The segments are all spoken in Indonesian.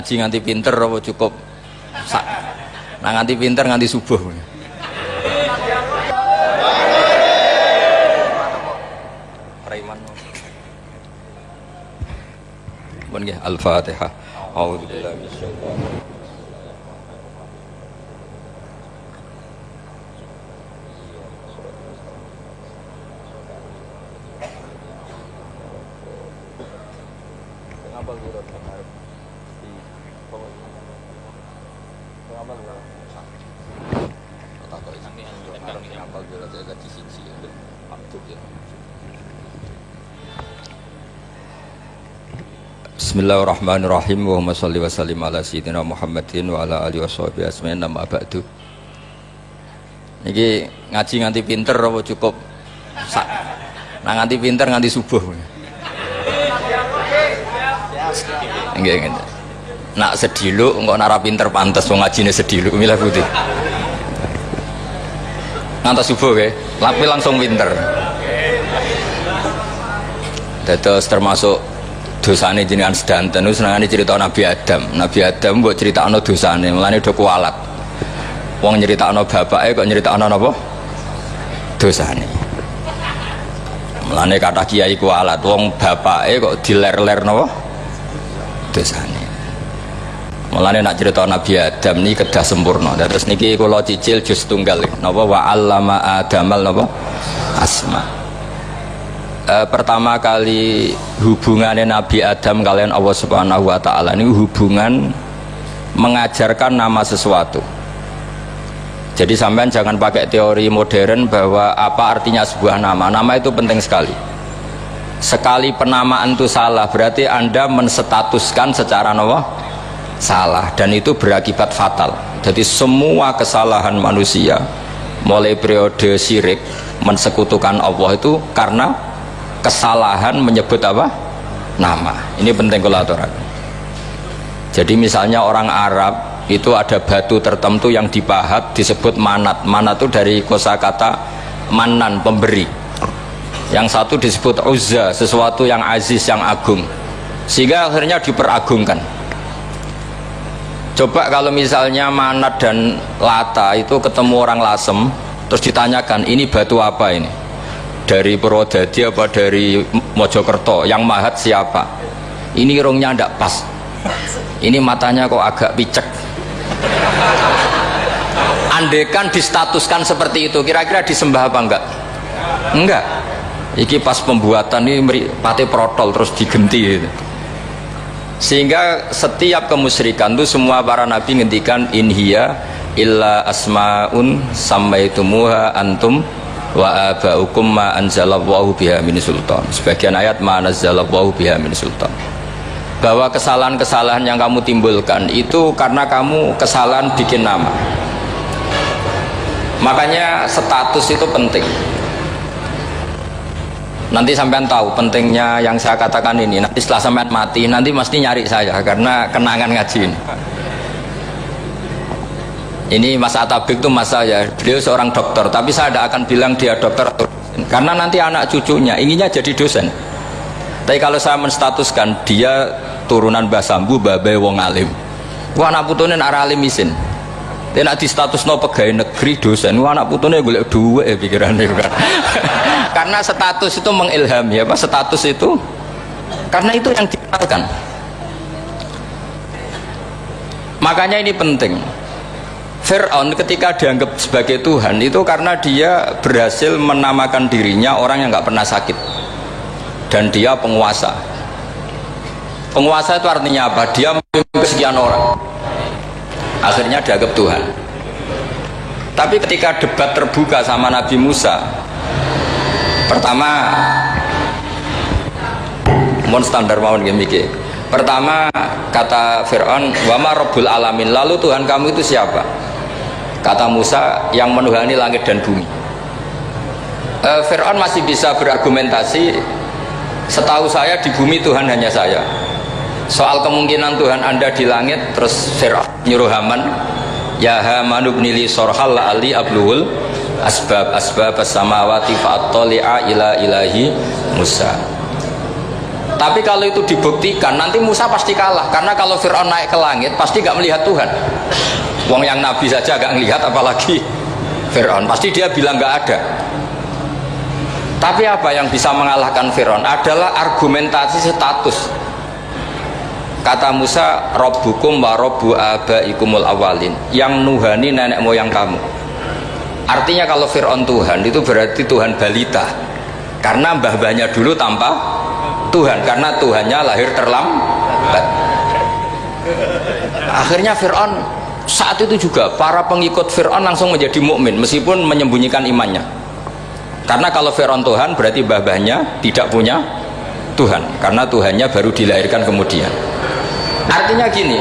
Ngaji nganti pinter apa cukup sak. Nah nganti pinter nganti subuh. Raiman. Mun nggih Al-Fatihah. A'udzubillahi minasyaitonir Bismillahirrahmanirrahim. Allahumma sholli wa sallim ala sayyidina Muhammadin wa ala alihi washabihi ajmain. Amma ba'du. Niki ngaji nganti pinter apa cukup sak. Nah nganti pinter nganti subuh. Nggih nggih. Nak sediluk engko nara pinter pantes wong ngajine sediluk milah putih. Ngantos subuh nggih, tapi langsung pinter. Dados termasuk dosane jenengan sedanten niku senengane cerita Nabi Adam. Nabi Adam mbok critakno dosane, mulane do kualat. Wong nyeritakno bapake kok nyeritakno napa? Dosane. Mulane kata kiai kualat, wong bapake kok diler-ler napa? Dosane. Mulane nak cerita Nabi Adam niki kedah sempurna. Terus niki kula cicil juz tunggal napa wa 'allama Adamal napa? Asma. Pertama kali hubungannya Nabi Adam kalian Allah Subhanahu wa Ta'ala ini hubungan mengajarkan nama sesuatu. Jadi sampean jangan pakai teori modern bahwa apa artinya sebuah nama. Nama itu penting sekali. Sekali penamaan itu salah berarti Anda menstatuskan secara salah dan itu berakibat fatal. Jadi semua kesalahan manusia mulai periode syirik mensekutukan Allah itu karena kesalahan menyebut apa? Nama. Ini penting kalau aturan. Jadi misalnya orang Arab itu ada batu tertentu yang dipahat disebut manat. Manat itu dari kosakata manan, pemberi. Yang satu disebut uzza, sesuatu yang aziz, yang agung. Sehingga akhirnya diperagungkan. Coba kalau misalnya manat dan lata itu ketemu orang lasem, terus ditanyakan ini batu apa ini? Dari Purwodadi apa dari Mojokerto, yang mahat siapa? Ini irungnya ndak pas, ini matanya kok agak picek. Andekan distatuskan seperti itu, kira-kira disembah apa enggak? Enggak. Iki pas pembuatan ini pate protol terus digenti gitu. Sehingga setiap kemusyrikan itu semua para nabi ngendikan inhiya illa asmaun sammaitumuha antum wa aba'ukum ma anzalallahu biha min sultan. Sebagian ayat ma anzalallahu biha min sultan. Bahwa kesalahan-kesalahan yang kamu timbulkan itu karena kamu kesalahan bikin nama. Makanya status itu penting. Nanti sampean tahu pentingnya yang saya katakan ini. Nanti setelah sampean mati nanti mesti nyari saya karena kenangan ngaji ini. Ini Mas Atabik itu mas saya, beliau seorang dokter, tapi saya tidak akan bilang dia dokter atau dosen, karena nanti anak cucunya inginnya jadi dosen. Tapi kalau saya menstatuskan dia turunan Mbah Sambu, babai wong alim, wah anak putune nak alim isin, dia nak di status no pegawai negeri dosen, wah anak putune golek duit pikirannya kan. Karena status itu mengilhami, apa status itu? Karena itu yang dikenalkan. Makanya ini penting. Fir'aun ketika dianggap sebagai Tuhan itu karena dia berhasil menamakan dirinya orang yang nggak pernah sakit dan dia penguasa. Penguasa itu artinya apa? Dia memimpin sekian orang, akhirnya dianggap Tuhan. Tapi ketika debat terbuka sama Nabi Musa, pertama mon standar mawon nggih. Pertama kata Fir'aun, wa ma rabbul alamin, lalu Tuhan kamu itu siapa? Kata Musa, yang menuhani langit dan bumi. Fir'aun masih bisa berargumentasi, setahu saya di bumi Tuhan hanya saya. Soal kemungkinan Tuhan Anda di langit, terus Fir'aun nyuruh Haman, ya Haman ibnili sorhal la'ali abluhul asbab as-samawati fa'attali'a ila ilahi Musa. Tapi kalau itu dibuktikan, nanti Musa pasti kalah. Karena kalau Fir'aun naik ke langit, pasti gak melihat Tuhan. Wong yang Nabi saja gak ngelihat, apalagi Fir'aun. Pasti dia bilang gak ada. Tapi apa yang bisa mengalahkan Fir'aun adalah argumentasi status. Kata Musa, Rabbukum wa Rabbu abaikumul awalin. Yang nuhani nenek moyang kamu. Artinya kalau Fir'aun Tuhan, itu berarti Tuhan balita. Karena mbah-mbahnya dulu tanpa Tuhan, karena Tuhannya lahir terlambat. Akhirnya Fir'aun saat itu juga para pengikut Fir'aun langsung menjadi mukmin meskipun menyembunyikan imannya. Karena kalau Fir'aun Tuhan berarti mbah-mbahnya tidak punya Tuhan, karena Tuhannya baru dilahirkan kemudian. Artinya gini,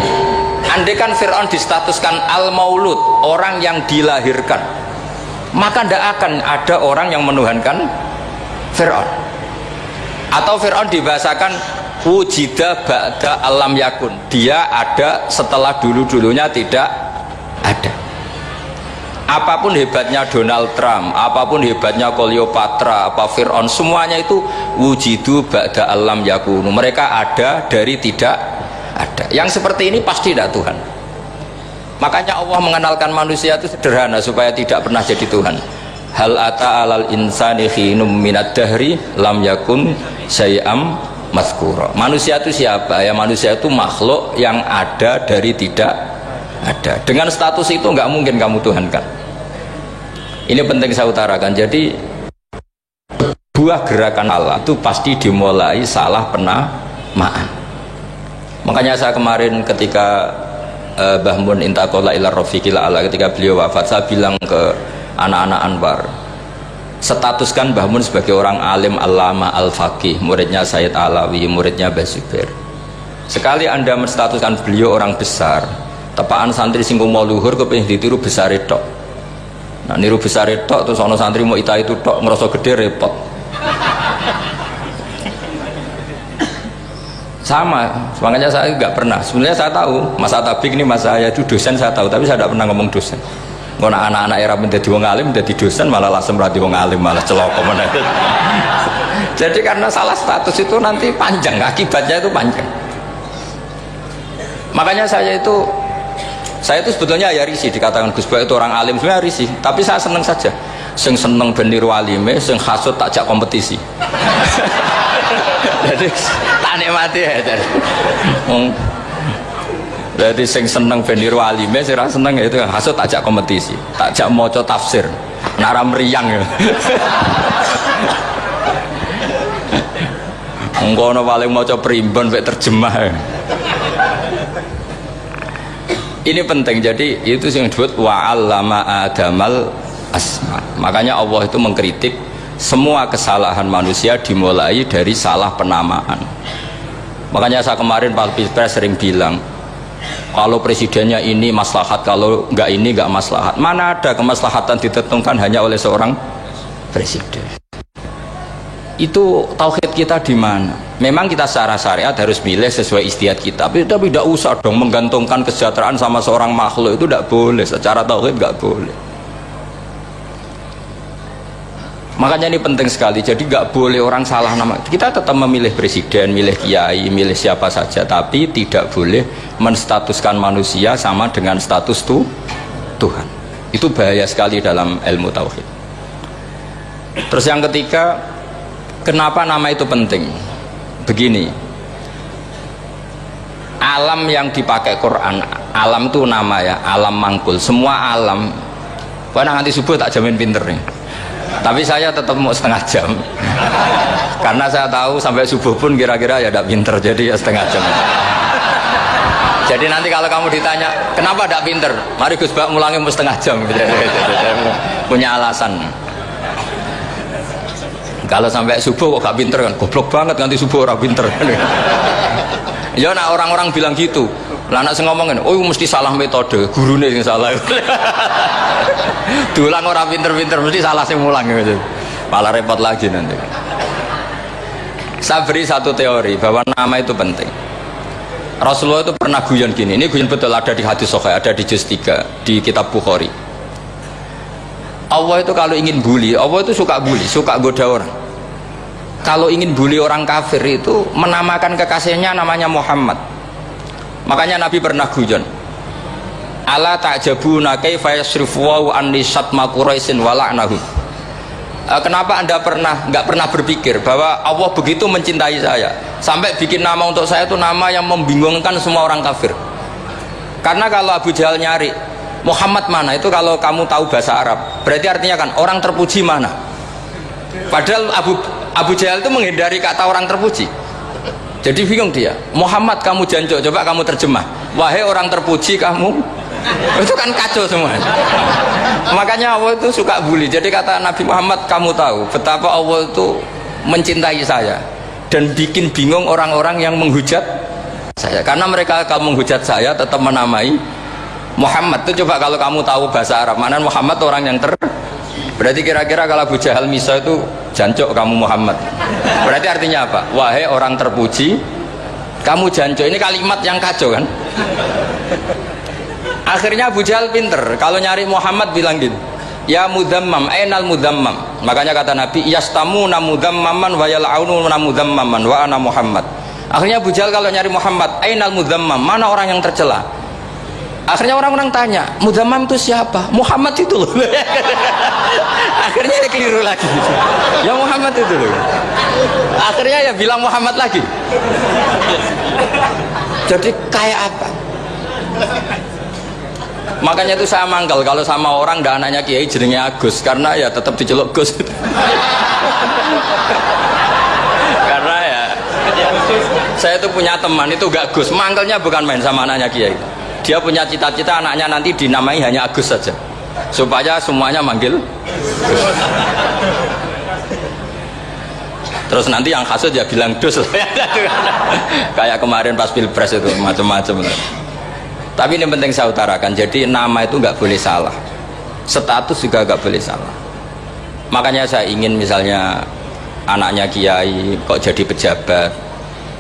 andaikan Fir'aun distatuskan al-maulud, orang yang dilahirkan, maka tidak akan ada orang yang menuhankan Fir'aun. Atau Fir'aun dibahasakan wujida ba'da alam yakun, dia ada setelah dulu-dulunya tidak ada. Apapun hebatnya Donald Trump, apapun hebatnya Cleopatra, apa Fir'aun, semuanya itu wujidu ba'da alam yakun, mereka ada dari tidak ada. Yang seperti ini pasti tidak Tuhan. Makanya Allah mengenalkan manusia itu sederhana supaya tidak pernah jadi Tuhan. Hal ata alal insani khinum minad dahri lam yakun syai'am mazkura. Manusia itu siapa? Ya manusia itu makhluk yang ada dari tidak ada. Dengan status itu nggak mungkin kamu tuhankan. Ini penting saya utarakan. Jadi buah gerakan Allah itu pasti dimulai salah penamaan. Makanya saya kemarin ketika Mbah Mun intaqala ila rafiqil a'la, ketika beliau wafat, saya bilang ke anak-anak Anwar, statuskan Mbah Mun sebagai orang alim allama al-faqih, muridnya Sayyid Alawi, muridnya Mbah Zubair. Sekali Anda menstatuskan beliau orang besar, tepaan santri sing mau luhur kepengin ditiru besar tok. Nah niru besar tok terus ana santri mau ita itu tok ngerasa gede repot. Sama, makanya saya nggak pernah. Sebenarnya saya tahu Mas Atabik ini Mas saya itu dosen, saya tahu, tapi saya tidak pernah ngomong dosen. Kalau anak-anak era menjadi wong alim, menjadi dosen malah langsung berarti wong alim, malah celoko mana. Jadi karena salah status itu nanti panjang, akibatnya itu panjang. Makanya saya itu sebetulnya ya risih dikatakan Gus Bak itu orang alim, sebenarnya risih. Tapi saya seneng saja. Sing seneng ben niru alime, sing hasud takjak kompetisi. Jadi tak nikmati ya. Jadi sing seneng ben niru alime, sing ra seneng ya itu hasud takjak kompetisi, takjak maca tafsir. Nara meriang ya. Engko paling maca primbon mek terjemah. Ini penting. Jadi itu yang disebut wa'allama adamal asma. Makanya Allah itu mengkritik semua kesalahan manusia dimulai dari salah penamaan. Makanya saya kemarin Pak Pilpres sering bilang, kalau presidennya ini maslahat, kalau enggak ini enggak maslahat. Mana ada kemaslahatan ditentukan hanya oleh seorang presiden. Itu tauhid kita di mana? Memang kita secara syariat harus milih sesuai istiadat kita, tapi tidak usah dong menggantungkan kesejahteraan sama seorang makhluk, itu tidak boleh. Secara tauhid enggak boleh. Makanya ini penting sekali. Jadi nggak boleh orang salah nama. Kita tetap memilih presiden, milih kiai, milih siapa saja, tapi tidak boleh menstatuskan manusia sama dengan status Tuhan. Itu bahaya sekali dalam ilmu tauhid. Terus yang ketiga, kenapa nama itu penting? Begini, alam yang dipakai Quran, alam itu nama ya, alam mangkul. Semua alam. Karena nanti subuh tak jamin pinter nih. Tapi saya tetap mau setengah jam karena saya tahu sampai subuh pun kira-kira ya tidak pinter, jadi ya setengah jam. Jadi nanti kalau kamu ditanya kenapa tidak pinter, mari Gus Bak mulangi mau setengah jam. Punya alasan. Kalau sampai subuh kok gak pinter kan, goblok banget nanti subuh orang pinter. Ya nah orang-orang bilang gitu. Lah anak sing ngomongin, oh mesti salah metode, gurune yang salah. Diulang orang pinter-pinter mesti salah sing mulang gitu. Malah repot lagi nanti. Saya beri satu teori bahwa nama itu penting. Rasulullah itu pernah guyon gini, ini guyon betul, ada di hadis sahih, ada di juz 3 di kitab Bukhari. Allah itu kalau ingin bully, Allah itu suka bully, suka goda orang. kalau ingin bully orang kafir itu menamakan kekasihnya namanya Muhammad. Makanya Nabi pernah guyon, ala ta'jabuna kaifa yasrifu wa anni syatma quraisin wa la'nahu. Kenapa Anda nggak pernah berpikir bahwa Allah begitu mencintai saya sampai bikin nama untuk saya itu nama yang membingungkan semua orang kafir. Karena kalau Abu Jahal nyari Muhammad mana, itu kalau kamu tahu bahasa Arab berarti artinya kan orang terpuji mana. Padahal Abu Jahal itu menghindari kata orang terpuji. Jadi bingung dia, Muhammad kamu jancuk, coba kamu terjemah, wahai orang terpuji kamu. Itu kan kacau semua. Makanya Allah itu suka bully. Jadi kata Nabi Muhammad, kamu tahu betapa Allah itu mencintai saya dan bikin bingung orang-orang yang menghujat saya, karena mereka kalau menghujat saya tetap menamai Muhammad. Itu coba kalau kamu tahu bahasa Arab, mana Muhammad orang yang berarti kira-kira kalau Abu Jahal Misa itu jancuk kamu Muhammad, berarti artinya apa? Wahai orang terpuji kamu jancuk. Ini kalimat yang kacau kan. Akhirnya Abu Jahal pinter, kalau nyari Muhammad bilang gitu, ya mudammam, ainal mudammam. Makanya kata Nabi, yastamuna mudammaman wa yal'aununa mudammaman wa ana Muhammad. Akhirnya Abu Jahal kalau nyari Muhammad, ainal mudammam, mana orang yang tercela. Akhirnya orang-orang tanya, mudammam itu siapa? Muhammad itu loh. Akhirnya dia keliru lagi, ya Muhammad itu loh. Akhirnya ya bilang Muhammad lagi. Jadi kayak apa? Makanya itu saya mangkal kalau sama orang dan anaknya Kiai jenenge Agus, karena ya tetap diceluk Gus. Karena ya saya itu punya teman itu gak Gus, mangkalnya bukan main sama anaknya Kiai. Dia punya cita-cita anaknya nanti dinamai hanya Agus saja, supaya semuanya manggil Gus. Terus nanti yang hasut ya bilang Dus. Kayak kemarin pas Pilpres itu macam-macam. Tapi ini penting saya utarakan, jadi nama itu nggak boleh salah, status juga nggak boleh salah. Makanya saya ingin misalnya anaknya Kiai kok jadi pejabat,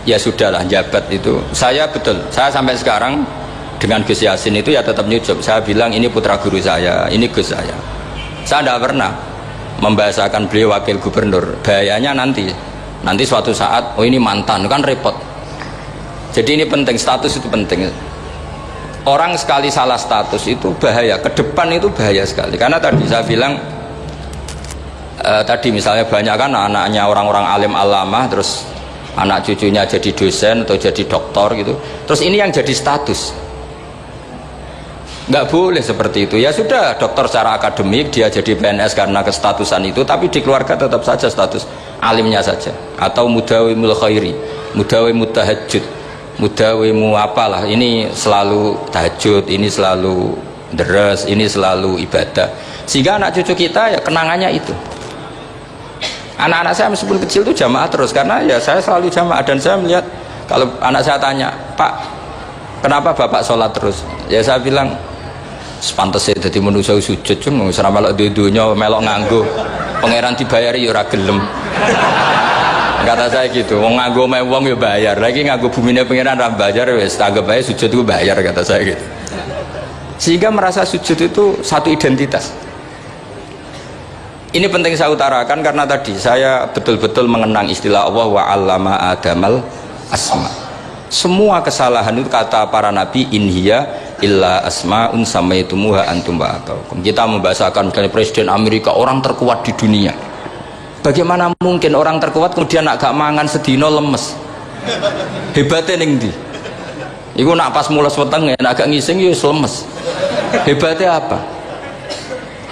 ya sudahlah, jabat itu. Saya betul, saya sampai sekarang dengan Gus Yasin itu ya tetap nyucup. Saya bilang ini putra guru saya, ini Gus saya. Saya tidak pernah membahasakan beliau wakil gubernur. Bahayanya nanti suatu saat, oh ini mantan, kan repot. Jadi ini penting, status itu penting. Orang sekali salah status itu bahaya, ke depan itu bahaya sekali. Karena tadi saya bilang tadi misalnya banyak kan anaknya orang-orang alim alamah, terus anak cucunya jadi dosen atau jadi doktor gitu, terus ini yang jadi status. Nggak boleh seperti itu. Ya sudah, dokter secara akademik dia jadi PNS karena kestatusan itu, tapi di keluarga tetap saja status alimnya saja. Atau mudawimul khairi, mudawimut tahajud, mudawimu apalah, ini selalu tahajud, ini selalu deres, ini selalu ibadah, sehingga anak cucu kita ya kenangannya itu. Anak-anak saya meskipun kecil itu jamaah terus, karena ya saya selalu jamaah. Dan saya melihat kalau anak saya tanya, Pak kenapa bapak sholat terus, ya saya bilang sepantasnya jadi manusia sujud, cuma selama melok dudunya melok nganggo pangeran dibayari ya ora gelem. Kata saya gitu, wong nganggo wong ya bayar, lagi nganggo bumine pangeran ra bayar wis anggap bae sujud itu bayar, kata saya gitu. Sehingga merasa sujud itu satu identitas. Ini penting saya utarakan karena tadi saya betul-betul mengenang istilah Allah wa 'allama adamal asma. Semua kesalahan itu kata para nabi inhiya illa asma'un samaitumuha antum wa ataukum. Kita membahasakan misalnya presiden Amerika orang terkuat di dunia. Bagaimana mungkin orang terkuat kemudian agak mangan sedino lemes? Hebatnya ning ndi? Iku nak pas mules weteng agak ngising ya lemes. Hebatnya apa?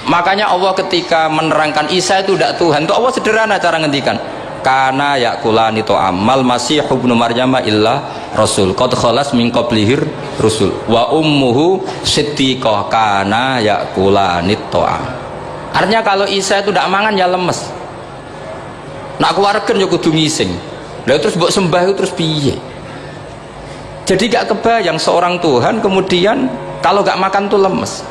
Makanya Allah ketika menerangkan Isa itu tidak Tuhan, itu Allah sederhana cara ngendikan. Kana yakulani to amal masih ibnu Maryam illa rasul qad khalas min qablihir rusul wa ummuhu siddiqah kana yakulani to'am. Artinya kalau Isa itu tidak mangan ya lemes. Nak keluarkan ya kudu ngising. Lah terus mbok sembah itu terus piye? Jadi gak kebayang seorang Tuhan kemudian kalau gak makan tuh lemes.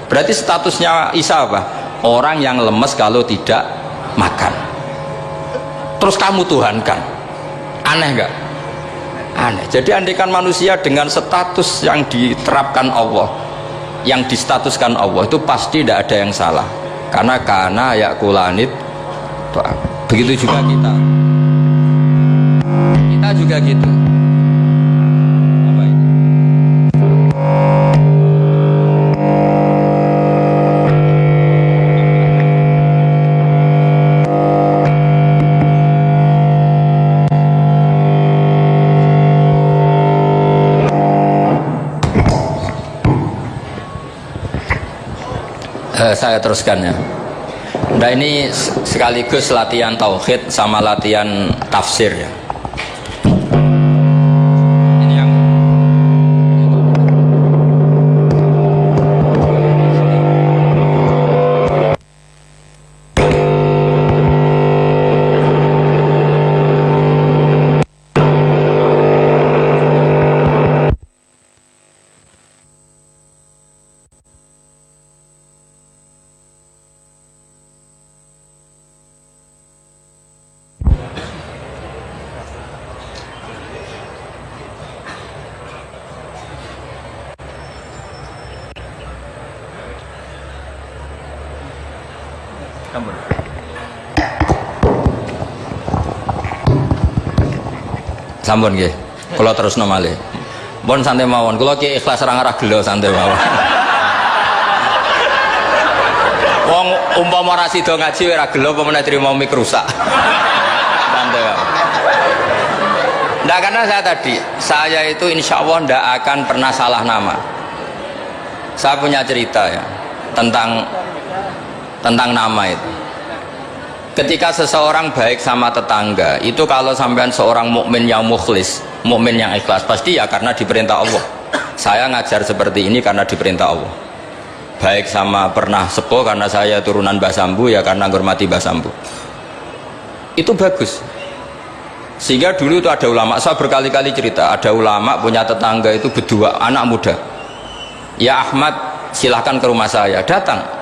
Berarti statusnya Isa apa? Orang yang lemes kalau tidak makan. Terus kamu Tuhan kan? Aneh gak? Aneh. Jadi andaikan manusia dengan status yang diterapkan Allah, yang distatuskan Allah, itu pasti tidak ada yang salah. Karena yakulanit. Begitu juga kita. juga gitu. Apa ini? Saya teruskan ya. Nah ini sekaligus latihan tauhid sama latihan tafsir ya. Ini yang sampun nggih. Kula terusno malih. Pun santai mawon. Kula ki ikhlas ora ngarah gelo santai mawon. Wong umpama ora sida ngaji ora gelo apa meneh trimo mik rusak. Santai mawon. Ndak, karena saya itu insya Allah ndak akan pernah salah nama. Saya punya cerita ya tentang nama itu. Ketika seseorang baik sama tetangga, itu kalau sampean seorang mukmin yang mukhlis, mukmin yang ikhlas, pasti ya karena diperintah Allah. Saya ngajar seperti ini karena diperintah Allah. Baik sama pernah sepuh karena saya turunan Mbah Sambu, ya karena menghormati Mbah Sambu. Itu bagus. Sehingga dulu itu ada ulama, saya berkali-kali cerita, ada ulama punya tetangga itu berdua anak muda. Ya Ahmad, silahkan ke rumah saya. Datang.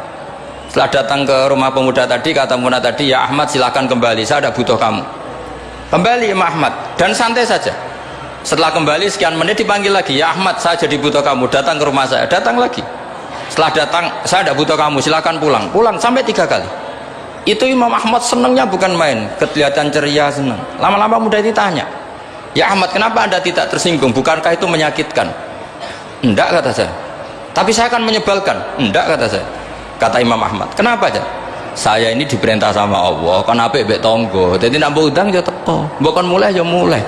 Setelah datang ke rumah pemuda tadi, kata pemuda tadi, ya Ahmad silahkan kembali, saya tidak butuh kamu. Kembali Imam Ahmad, dan santai saja. Setelah kembali sekian menit dipanggil lagi, ya Ahmad saya jadi butuh kamu, datang ke rumah saya. Datang lagi. Setelah datang, saya tidak butuh kamu, silahkan pulang. Pulang sampai 3 kali. Itu Imam Ahmad senangnya bukan main, kelihatan ceria, senang. Lama-lama muda ini tanya, ya Ahmad kenapa anda tidak tersinggung, bukankah itu menyakitkan? Enggak, kata saya. Tapi saya akan menyebalkan. Enggak, kata saya. Kata Imam Ahmad, kenapa aja? Saya ini diperintah sama Allah, kan apik mbek tangga. Dadi nek mbok udang ya teko, mbok kon mulai ya mulai.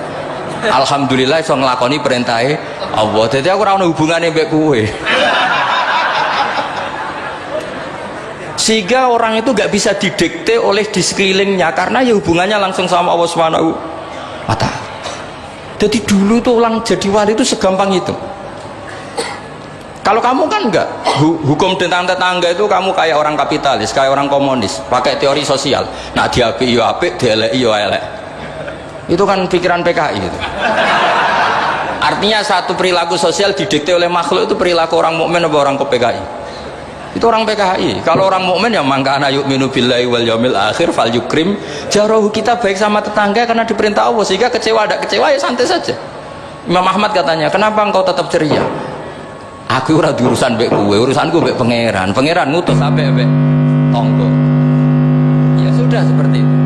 Alhamdulillah iso nglakoni perintahe Allah. Dadi aku ora ono hubungane mbek kowe. Sehingga orang itu gak bisa didikte oleh di sekelilingnya karena ya hubungannya langsung sama Allah Subhanahu wa ta'ala. Jadi dulu tuh orang jadi wali itu segampang itu. Kalau kamu kan enggak, hukum tentang tetangga itu kamu kayak orang kapitalis, kayak orang komunis, pakai teori sosial. Nah diapik yo apik, dielek yo elek. Itu kan pikiran PKI itu. Artinya satu perilaku sosial didikte oleh makhluk itu perilaku orang mukmin atau orang PKI. Itu orang PKI. Kalau orang mukmin yang mangkana yu'minu billahi wal yaumil akhir fal yukrim jarahu. Kita baik sama tetangga karena diperintah Allah, sehingga kecewa ada kecewa ya santai saja. Imam Ahmad katanya, kenapa engkau tetap ceria? Aku ora urusan mbek kowe, urusanku mbek pangeran. Pangeran ngutus sampe mbek tonggo. Ya sudah seperti itu.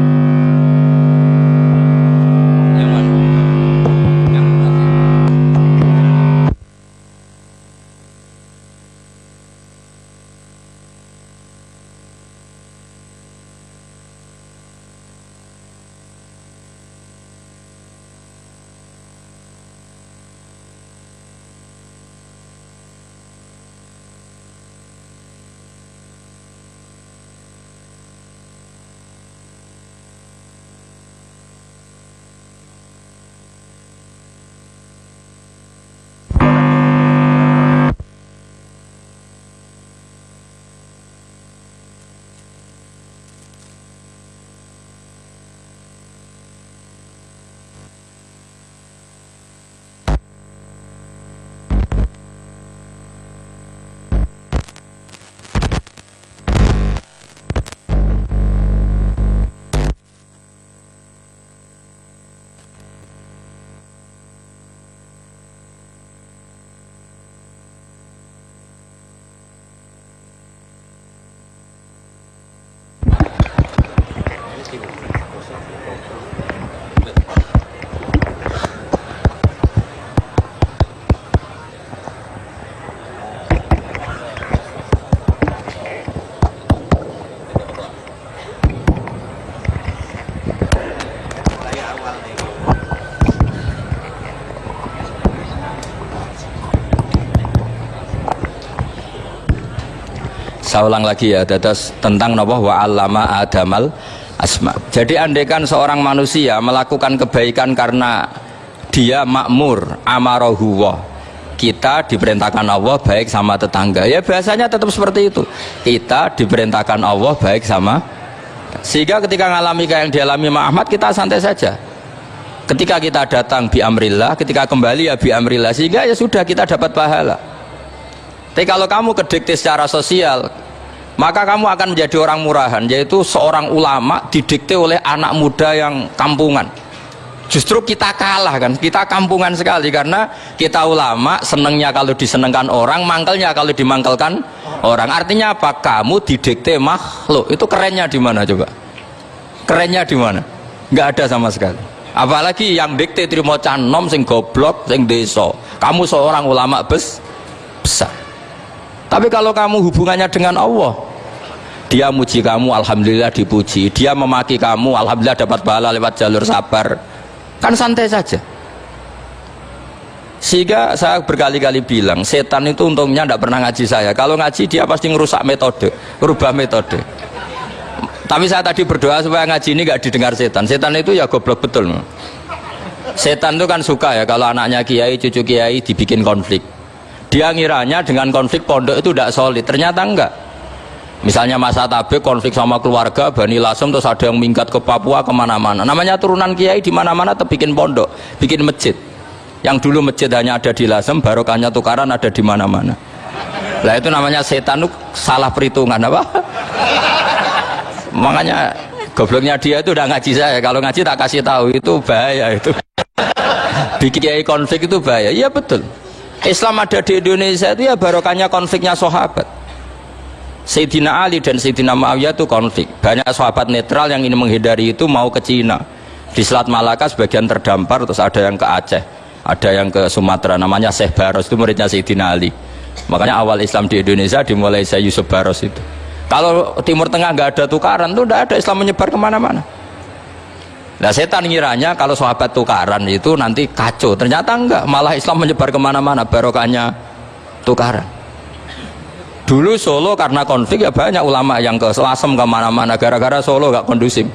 Saya ulang lagi ya, terus tentang napa wa 'allama adamal asma. Jadi andaikan seorang manusia melakukan kebaikan karena dia makmur, amarahu wa, kita diperintahkan Allah baik sama tetangga, ya biasanya tetap seperti itu. Kita diperintahkan Allah baik sama, sehingga ketika mengalami kayak yang dialami Ahmad, kita santai saja. Ketika kita datang bi amrillah, ketika kembali ya bi amrillah, sehingga ya sudah kita dapat pahala. Tapi kalau kamu kedikte secara sosial, maka kamu akan menjadi orang murahan, yaitu seorang ulama didikte oleh anak muda yang kampungan. Justru kita kalah kan, kita kampungan sekali, karena kita ulama senengnya kalau disenengkan orang, mangkelnya kalau dimangkelkan orang. Artinya apa? Kamu didikte makhluk. Itu kerennya di mana coba? Kerennya di mana? Nggak ada sama sekali. Apalagi yang dikte terima canom sing goblok sing deso. Kamu seorang ulama besar. Tapi kalau kamu hubungannya dengan Allah, dia muji kamu, alhamdulillah dipuji. Dia memaki kamu, alhamdulillah dapat pahala lewat jalur sabar. Kan santai saja. Sehingga saya berkali-kali bilang, setan itu untungnya tidak pernah ngaji saya. Kalau ngaji dia pasti ngerusak metode, merubah metode. Tapi saya tadi berdoa supaya ngaji ini nggak didengar setan. Setan itu ya goblok betul. Setan itu kan suka ya kalau anaknya kiai, cucu kiai dibikin konflik. Dia ngiranya dengan konflik pondok itu tidak solid, ternyata enggak. Misalnya masa tabik konflik sama keluarga Bani Lasem, terus ada yang minggat ke Papua kemana-mana. Namanya turunan kiai di mana-mana tetap bikin pondok, bikin masjid. Yang dulu masjid hanya ada di Lasem, barokahnya tukaran ada di mana-mana. Lah itu namanya setan, itu salah perhitungan apa? Makanya gobloknya dia itu udah ngaji saya. Kalau ngaji tak kasih tahu, itu bahaya itu. Bikin kiai konflik itu bahaya. Iya betul. Islam ada di Indonesia itu ya barokahnya konfliknya sahabat. Sayyidina Ali dan Sayyidina Muawiyah itu konflik. Banyak sahabat netral yang ingin menghindari itu mau ke Cina. Di Selat Malaka sebagian terdampar, terus ada yang ke Aceh, ada yang ke Sumatera, namanya Syekh Baros, itu muridnya Sayyidina Ali. Makanya awal Islam di Indonesia dimulai Syekh Yusuf Baros itu. Kalau Timur Tengah nggak ada tukaran, itu tidak ada Islam menyebar kemana-mana. Nah setan ngiranya kalau sahabat tukaran itu nanti kacau, ternyata enggak, malah Islam menyebar kemana-mana, barokahnya tukaran. Dulu Solo karena konflik ya banyak ulama yang ke Selasem kemana-mana, gara-gara Solo gak kondusif.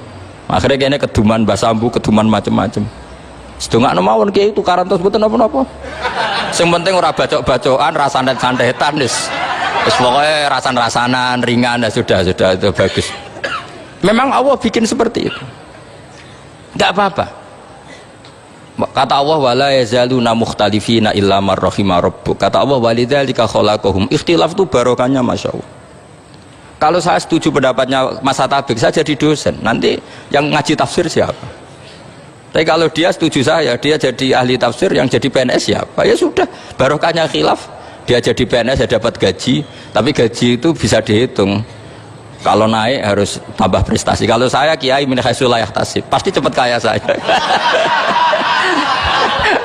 Akhirnya kayaknya keduman basambu, keduman macem-macem. Sedungak nomawon kiai tukaran terus betul apa-apa. Yang penting ora bacok-bacokan, rasanan-santetan wis pokoknya rasan-rasanan ringan, ya sudah itu bagus. Memang Allah bikin seperti itu. Tidak apa-apa. Kata Allah wala yazaluna mukhtalifina illa man rahima rabbuk. Kata Allah walidzalika khalaqahum. Ikhtilaf itu barokahnya Masya Allah. Kalau saya setuju pendapatnya Mas Atabik, saya jadi dosen. Nanti yang ngaji tafsir siapa? Tapi kalau dia setuju saya, dia jadi ahli tafsir, yang jadi PNS siapa? Ya sudah, barokahnya khilaf. Dia jadi PNS ya dapat gaji, tapi gaji itu bisa dihitung. Kalau naik harus tambah prestasi. Kalau saya kiai min haitsu la yahtasib, pasti cepat kaya saya.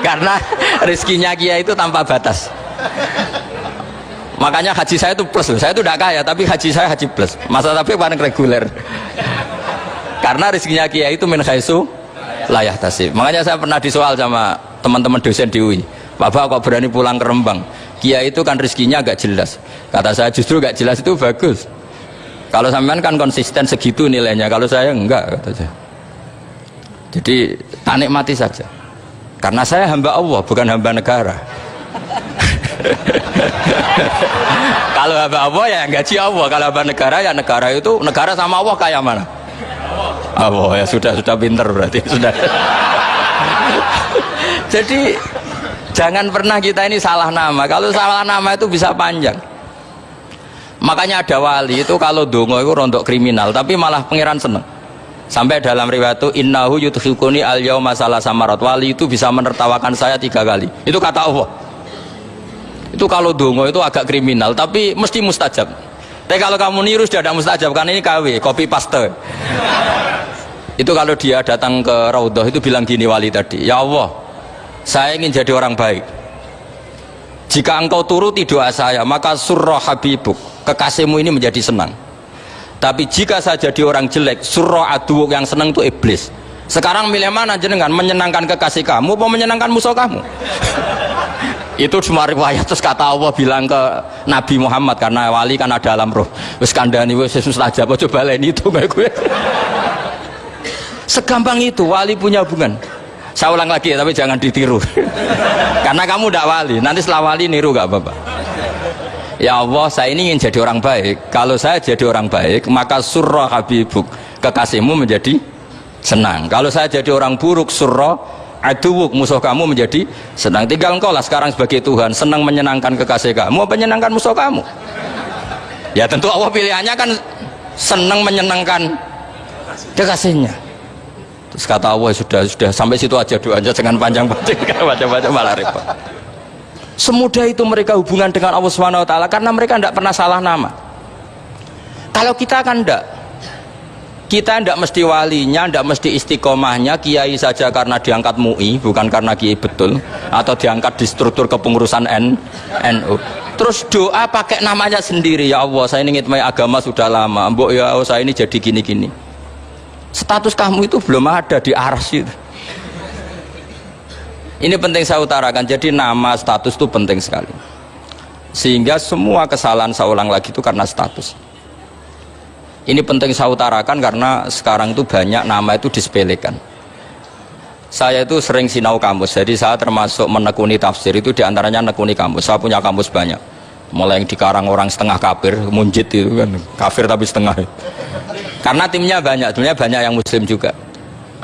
Karena rezekinya kiai itu tanpa batas. Makanya haji saya itu plus. Saya itu tidak kaya, tapi haji saya haji plus. Masa tapi paling reguler. Karena rezekinya kiai itu min haitsu la yahtasib. Makanya saya pernah disoal sama teman-teman dosen di UI. Bapak kok berani pulang ke Rembang? Kiai itu kan rezekinya agak jelas. Kata saya justru agak jelas itu bagus. Kalau sampean kan konsisten segitu nilainya, kalau saya enggak, kata saya. Jadi tak nikmati saja. Karena saya hamba Allah, bukan hamba negara. Kalau hamba Allah ya gaji Allah, kalau hamba negara ya negara itu, negara sama Allah kayak mana? Allah ya sudah pinter berarti sudah. Jadi jangan pernah kita ini salah nama. Kalau salah nama itu bisa panjang. Makanya ada wali itu kalau dongo itu rontok kriminal, tapi malah pangeran seneng. Sampai dalam riwayat itu innahu yudhikuni al yauma salasa marat, wali itu bisa menertawakan saya 3 kali. Itu kata Allah. Itu kalau dongo itu agak kriminal, tapi mesti mustajab. Tapi kalau kamu niru sudah ada mustajab, karena ini KW, copy paste. Itu kalau dia datang ke Raudhah itu bilang gini wali tadi, ya Allah, saya ingin jadi orang baik. Jika engkau turuti doa saya, maka surra habibuk, kekasihmu ini menjadi senang. Tapi jika saya jadi orang jelek, surra aduuk, yang senang itu iblis. Sekarang milih mana jenengan, menyenangkan kekasih kamu atau menyenangkan musuh kamu? Itu cuma riwayat. Terus kata Allah bilang ke Nabi Muhammad, karena wali kan ada alam roh, wis kandhani wis mustajab, coba baleni itu kayak gue. Segampang itu wali punya hubungan. Saya ulang lagi ya, tapi jangan ditiru. Karena kamu tidak wali, nanti setelah wali niru gak apa-apa. Ya Allah, saya ini ingin jadi orang baik. Kalau saya jadi orang baik, maka surra habibuk, kekasihmu menjadi senang. Kalau saya jadi orang buruk, surra aduwuk, musuh kamu menjadi senang. Tinggal engkau lah sekarang sebagai Tuhan, senang menyenangkan kekasih kamu, menyenangkan musuh kamu. Ya tentu Allah pilihannya kan senang menyenangkan kekasihnya. Terus kata Allah, sudah sampai situ aja doanya, jangan panjang-panjang, baca-baca malah repot. Semudah itu mereka hubungan dengan Allah Subhanahu wa taala karena mereka tidak pernah salah nama. Kalau kita kan tidak. Kita tidak mesti walinya, tidak mesti istiqomahnya, kiai saja karena diangkat MUI, bukan karena kiai betul, atau diangkat di struktur kepengurusan NU. Terus doa pakai namanya sendiri, ya Allah saya ini ngitmai agama sudah lama, mbok ya Allah saya ini jadi gini-gini. Status kamu itu belum ada di arsy. Ini penting saya utarakan, jadi nama status itu penting sekali. Sehingga semua kesalahan saya ulang lagi itu karena status. Ini penting saya utarakan karena sekarang itu banyak nama itu disepelekan. Saya itu sering sinau kamus, jadi saya termasuk menekuni tafsir itu diantaranya menekuni kamus. Saya punya kamus banyak, mulai yang dikarang orang setengah kafir, munjid itu kan, kafir tapi setengah. Karena timnya banyak, sebenarnya banyak yang muslim juga.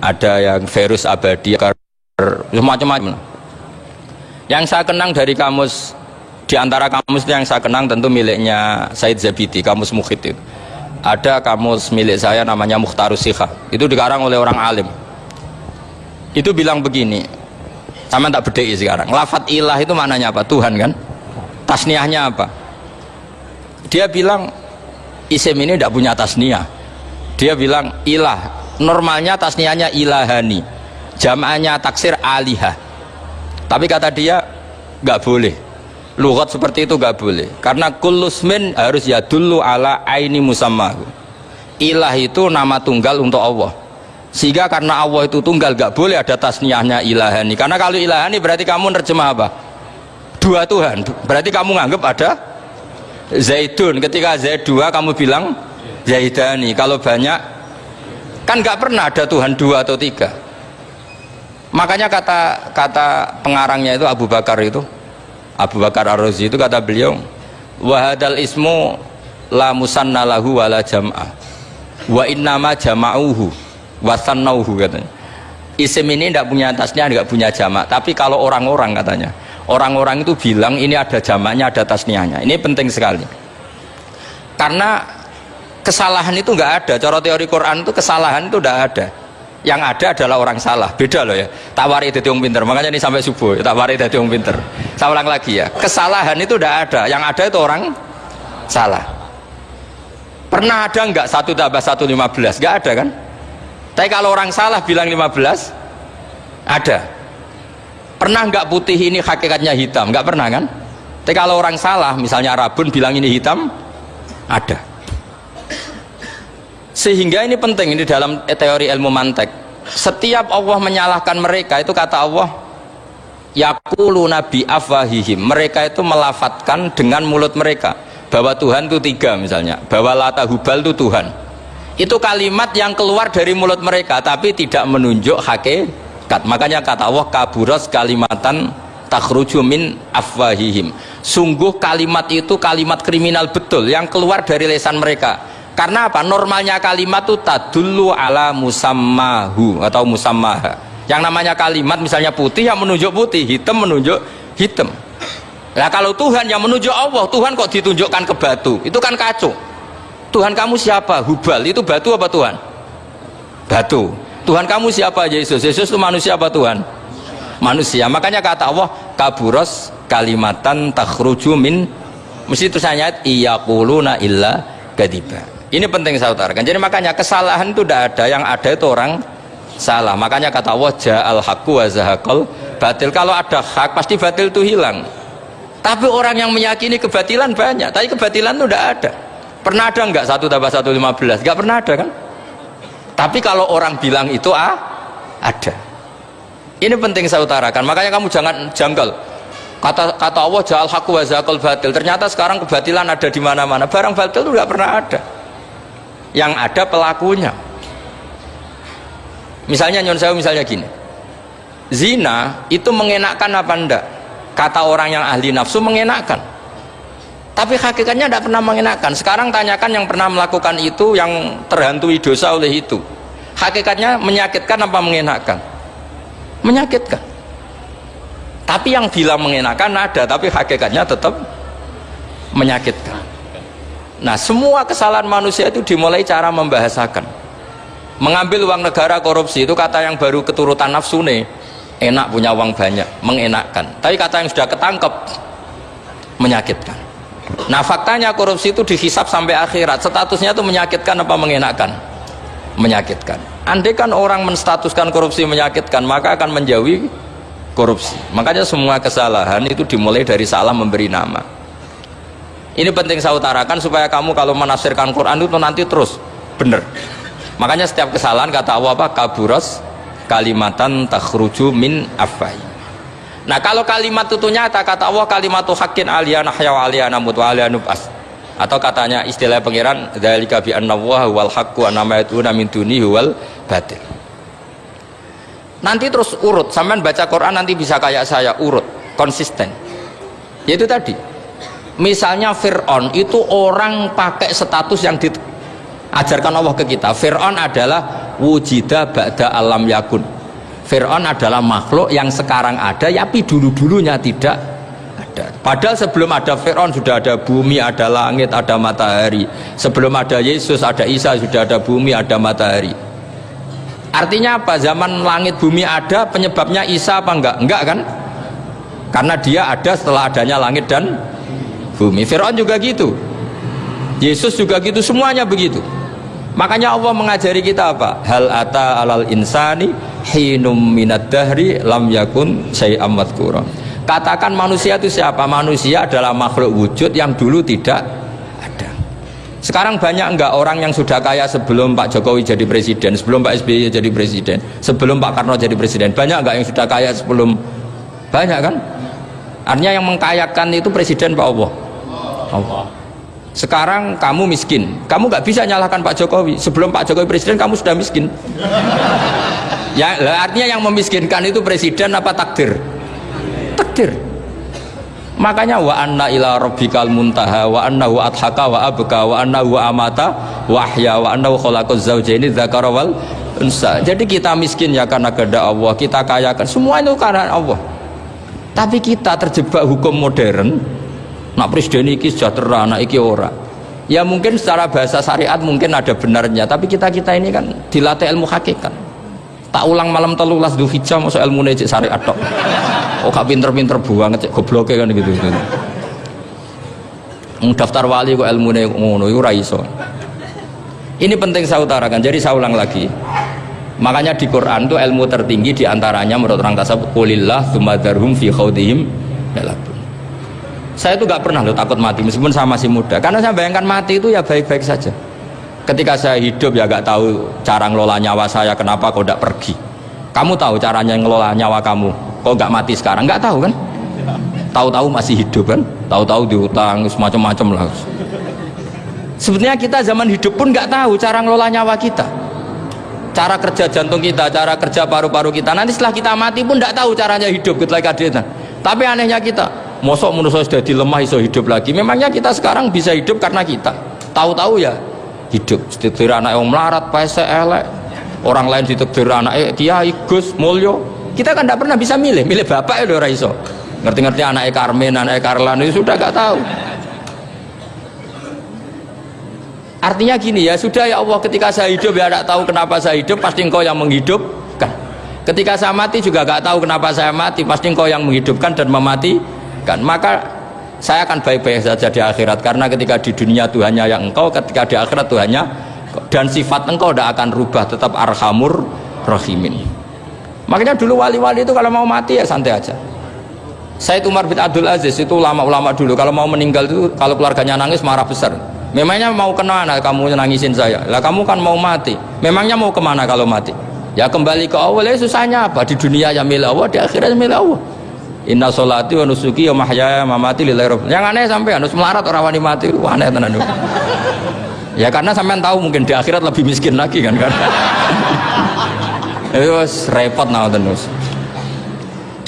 Ada yang Verus Abadi, macam-macam. Yang saya kenang dari kamus, di antara kamus yang saya kenang tentu miliknya Said Zabidi, kamus Mukhid itu. Ada kamus milik saya namanya Mukhtarus Sikha, itu dikarang oleh orang alim. Itu bilang begini, sama tak bedai sekarang, lafat ilah itu maknanya apa? Tuhan kan? Tasniahnya apa? Dia bilang isim ini tidak punya tasniah. Dia bilang ilah, normalnya tasniahnya ilahani, jam'ahnya taksir alihah. Tapi kata dia nggak boleh, lughat seperti itu nggak boleh, karena kullusmin harus yadullu ala aini musammahu. Ilah itu nama tunggal untuk Allah, sehingga karena Allah itu tunggal nggak boleh ada tasniahnya ilahani. Karena kalau ilahani berarti kamu nerjemah apa? Dua Tuhan, berarti kamu nganggap ada Zaidun, ketika Zaid dua kamu bilang Zaidani. Kalau banyak kan nggak pernah ada Tuhan dua atau tiga. Makanya kata pengarangnya itu Abu Bakar Ar-Razi itu kata beliau, wahadal ismu la musanna lahu wala jam'ah wa innama jama'uhu wa sannauhu, katanya. Isim ini tidak punya tasnya, tidak punya jamak. Tapi kalau orang-orang, katanya, orang-orang itu bilang ini ada jamaknya, ada tasniahnya. Ini penting sekali. Karena kesalahan itu nggak ada. Cara teori Quran itu kesalahan itu tidak ada. Yang ada adalah orang salah. Beda loh ya. Tawari dadi wong pinter. Makanya ini sampai subuh. Tawari dadi wong pinter. Saya ulang lagi ya. Kesalahan itu tidak ada. Yang ada itu orang salah. Pernah ada nggak 1 tambah 1 15? Nggak ada kan? Tapi kalau orang salah bilang 15, ada. Pernah nggak putih ini hakikatnya hitam? Nggak pernah kan? Tapi kalau orang salah, misalnya Rabun bilang ini hitam, ada. Sehingga ini penting, ini dalam teori ilmu mantek. Setiap Allah menyalahkan mereka, itu kata Allah, yaquluna bi afwahihim, mereka itu melafatkan dengan mulut mereka bahwa Tuhan itu 3 misalnya, bahwa Lata Hubal itu Tuhan. Itu kalimat yang keluar dari mulut mereka tapi tidak menunjuk hakikat. Makanya kata Allah, kaburas kalimatan takhruju min afwahihim. Sungguh kalimat itu kalimat kriminal betul yang keluar dari lisan mereka. Karena apa? Normalnya kalimat itu tadullu ala musammahu atau musammaha. Yang namanya kalimat misalnya putih yang menunjuk putih, hitam menunjuk hitam. Nah kalau Tuhan yang menunjuk Allah, Tuhan kok ditunjukkan ke batu? Itu kan kacau. Tuhan kamu siapa? Hubal, itu batu apa Tuhan? Batu. Tuhan kamu siapa? Yesus. Yesus itu manusia apa Tuhan? Manusia. Makanya kata Allah, kaburos kalimatan takhruju min, mesti tulisannya iyaquluna illa kadiba. Ini penting saya utarakan. Jadi makanya kesalahan itu tidak ada, yang ada itu orang salah. Makanya kata Allah, ja'al haqqu wa zahaqal batil. Kalau ada hak pasti batil itu hilang. Tapi orang yang meyakini kebatilan banyak, tapi kebatilan itu tidak ada. Pernah ada enggak 1 tambah 1 15? Enggak pernah ada kan? Tapi kalau orang bilang itu ada. Ini penting saya utarakan. Makanya kamu jangan janggal. Kata Allah ja'al haqqu wa zaqal batil. Ternyata sekarang kebatilan ada di mana-mana. Barang batil itu nggak pernah ada. Yang ada pelakunya. Misalnya nyon sewu, misalnya gini. Zina itu mengenakkan apa enggak? Kata orang yang ahli nafsu mengenakkan. Tapi hakikatnya tidak pernah mengenakkan. Sekarang tanyakan yang pernah melakukan itu, yang terhantui dosa oleh itu. Hakikatnya menyakitkan apa mengenakkan? Menyakitkan. Tapi yang bilang mengenakan ada, tapi hakikatnya tetap menyakitkan. Nah, semua kesalahan manusia itu dimulai cara membahasakan. Mengambil uang negara, korupsi, itu kata yang baru keturutan nafsu nih. Enak punya uang banyak, mengenakkan. Tapi kata yang sudah ketangkep, menyakitkan. Nah, faktanya korupsi itu dihisap sampai akhirat. Statusnya itu menyakitkan apa mengenakkan? Menyakitkan. Andai kan orang menstatuskan korupsi menyakitkan, maka akan menjauhi korupsi. Makanya semua kesalahan itu dimulai dari salah memberi nama. Ini penting saya utarakan supaya kamu kalau menafsirkan Quran itu nanti terus benar. Makanya setiap kesalahan kata Allah apa? Kaburas kalimatan takhruju min afwai. Nah, kalau kalimat itu nyata kata Allah kalimatu haqqin aliyana hya wa aliyana mut wa aliyana nub'as. Atau katanya istilah pengiran dzalika bi anna Allaha wal haqqu wa ma yatuna min dunihi wal batil. Nanti terus urut, sampean baca Quran nanti bisa kayak saya, urut, konsisten. Yaitu tadi, misalnya Fir'aun itu orang pakai status yang diajarkan Allah ke kita. Fir'aun adalah wujida ba'da alam yakun. Fir'aun adalah makhluk yang sekarang ada, tapi dulu-dulunya tidak ada. Padahal sebelum ada Fir'aun sudah ada bumi, ada langit, ada matahari. Sebelum ada Yesus, ada Isa, sudah ada bumi, ada matahari. Artinya apa? Zaman langit bumi ada, penyebabnya Isa apa enggak? Enggak kan? Karena dia ada setelah adanya langit dan bumi. Fir'aun juga gitu, Yesus juga gitu, semuanya begitu. Makanya Allah mengajari kita apa? Hal ata alal insani hinum minad dahri lam yakun syai'am madhkura. Katakan manusia itu siapa? Manusia adalah makhluk wujud yang dulu tidak ada. Sekarang banyak enggak orang yang sudah kaya sebelum Pak Jokowi jadi presiden, sebelum Pak SBY jadi presiden, sebelum Pak Karno jadi presiden? Banyak enggak yang sudah kaya sebelum? Banyak kan? Artinya yang mengkayakan itu presiden Pak Allah. Allah. Sekarang kamu miskin, kamu nggak bisa nyalahkan Pak Jokowi. Sebelum Pak Jokowi presiden kamu sudah miskin. Ya, artinya yang memiskinkan itu presiden apa takdir? Takdir. Makanya wa anna ila rabbikal muntaha wa annahu adhaka wa abka wa annahu amata wa ahya wa annahu khalaqaz zawjaini dzakara wal unsa. Jadi kita miskin ya karena kehendak Allah, kita kaya kan semua itu karena Allah. Tapi kita terjebak hukum modern. Nak presiden iki sejahtera, nak iki ora. Ya mungkin secara bahasa syariat mungkin ada benarnya, tapi kita ini kan dilatih ilmu hakikat. Tak ulang malam 13 Dzulhijjah masuk ilmune cek syariat tok. Oh gak pinter-pinter banget cek gobloke kan gitu. Daftar wali kok ilmune ngono iku ora iso. Ini penting saya utarakan. Jadi saya ulang lagi. Makanya di Quran itu ilmu tertinggi diantaranya menurut orang tasawuf qulillah tsumma dzarhum fi khaudihim yalabun. Saya itu gak pernah loh takut mati meskipun saya masih muda, karena saya bayangkan mati itu ya baik-baik saja. Ketika saya hidup ya gak tahu cara ngelola nyawa saya, kenapa kok gak pergi? Kamu tahu caranya ngelola nyawa kamu, kok gak mati sekarang? Gak tahu kan? Tahu-tahu masih hidup kan? Tahu-tahu diutang semacam-macam lah. Sebenarnya kita zaman hidup pun gak tahu cara ngelola nyawa kita, cara kerja jantung kita, cara kerja paru-paru kita. Nanti setelah kita mati pun gak tahu caranya hidup ketika dia. Tapi anehnya kita, mosok manusia sudah dilemah iso hidup lagi. Memangnya kita sekarang bisa hidup karena kita tahu-tahu ya hidup. Ditekdir anak yang melarat, paese elek, orang lain ditekdir anak kiai Gus Mulyo. Kita kan tidak pernah bisa milih bapak ya ora iso. Ngerti-ngerti anak Karmen, anak Karlan itu sudah gak tahu. Artinya gini ya, sudah ya Allah, ketika saya hidup ya tidak tahu kenapa saya hidup, pasti Engkau yang menghidupkan. Ketika saya mati juga gak tahu kenapa saya mati, pasti Engkau yang menghidupkan dan mematikan. Maka saya akan baik-baik saja di akhirat, karena ketika di dunia Tuhannya yang Engkau, ketika di akhirat Tuhannya, dan sifat Engkau tidak akan rubah, tetap arhamur rahimin. Makanya dulu wali-wali itu kalau mau mati ya santai aja. Said Umar bin Abdul Aziz itu ulama-ulama dulu kalau mau meninggal itu, kalau keluarganya nangis marah besar. Memangnya mau kemana kamu nangisin saya? Lah kamu kan mau mati. Memangnya mau kemana kalau mati? Ya kembali ke Allah. Ya susahnya apa? Di dunia ya milik Allah, di akhirat milik Allah. Inna sholati wa nusuki wa mahyaya wa mamati lillahi rabbil. Yang aneh sampean harus melarat ora wani mati, aneh tenan. Ya karena sampean tahu mungkin di akhirat lebih miskin lagi kan. Wes repot naon terus.